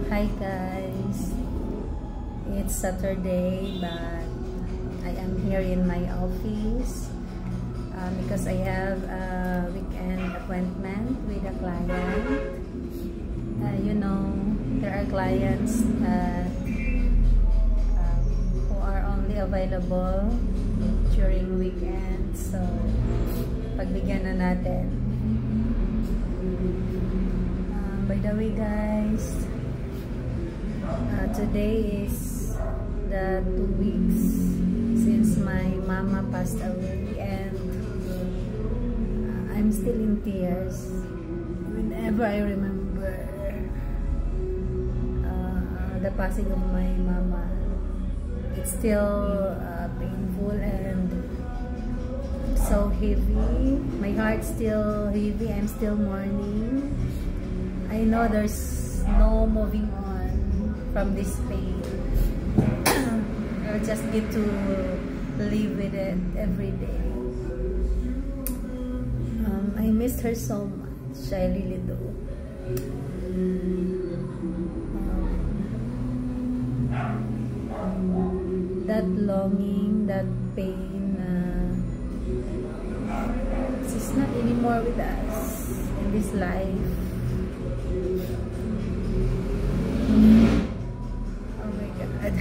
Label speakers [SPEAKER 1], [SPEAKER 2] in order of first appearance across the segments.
[SPEAKER 1] Hi guys, it's Saturday but I am here in my office because I have a weekend appointment with a client. You know, there are clients who are only available during weekends, so pagbigyan na natin. By the way guys, today is the 2 weeks since my mama passed away, and I'm still in tears whenever I remember the passing of my mama. It's still painful and so heavy. My heart's still heavy. I'm still mourning. I know there's no moving on from this pain. I just need to live with it every day. I missed her so much. I really do. That longing, that pain, she's not anymore with us in this life. Oh my God.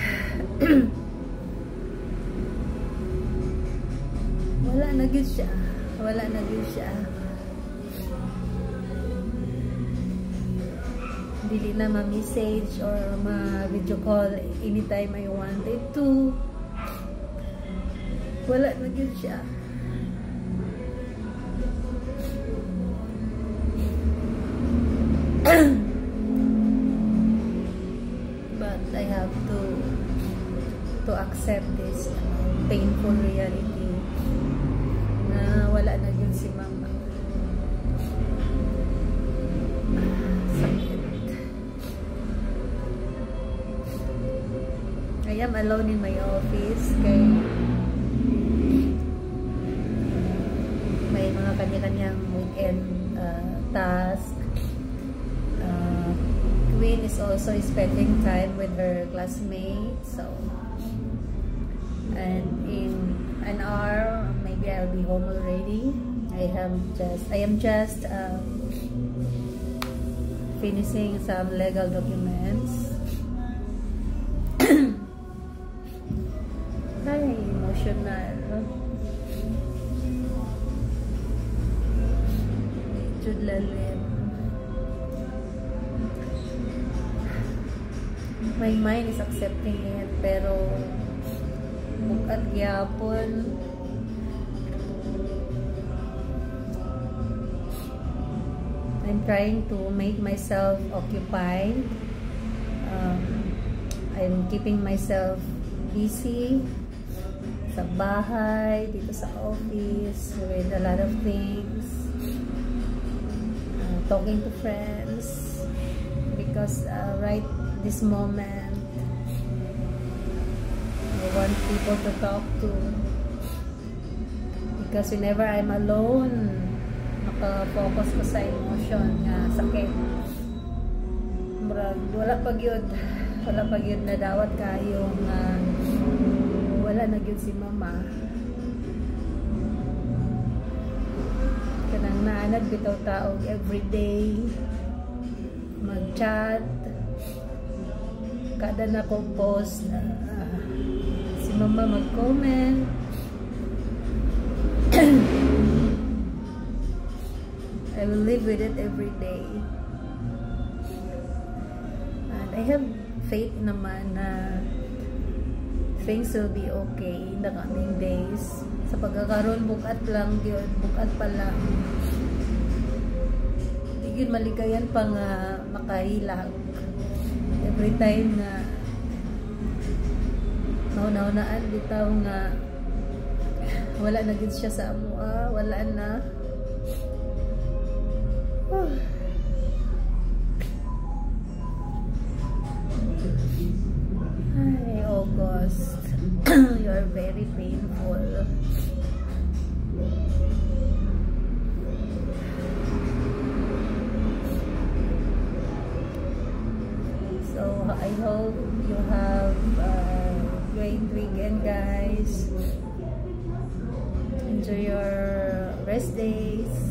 [SPEAKER 1] Wala na gyud siya. Wala na gyud siya. Dili na ma-message or ma-video call anytime I wanted to. Wala na gyud siya. But I have to accept this painful reality na wala na yun si mama. Sakit. I am alone in my office kay may mga kanya-kanyang weekend task. Queen is also spending time with her classmates, so, and in an hour maybe I'll be home already. I am just finishing some legal documents. Ay, emotional. Jud lalim. My mind is accepting it, pero bukat gyapon. I'm trying to make myself occupied. I'm keeping myself busy sa bahay, dito sa office, with a lot of things. Talking to friends, because right this moment I want people to talk to, because whenever I'm alone, nakafocus ko sa emotion nga sakit. Murag wala pag yun na dawat kayo nga wala na gyud si mama. Kanang naanad bitaw taog everyday mag-chat, kada na ko post si mama mag-comment. I will live with it every day, and I have faith naman na things will be okay in the coming days. Sa pagkakaroon bukat lang yun, bukat pa lang, di yun malikayan pa nga makahilag. Every time na nauna-unaan bitaw nga wala na gid siya sa amua, wala na. Ay, August. You are very painful. So I hope you have a great weekend, guys. Enjoy your rest days.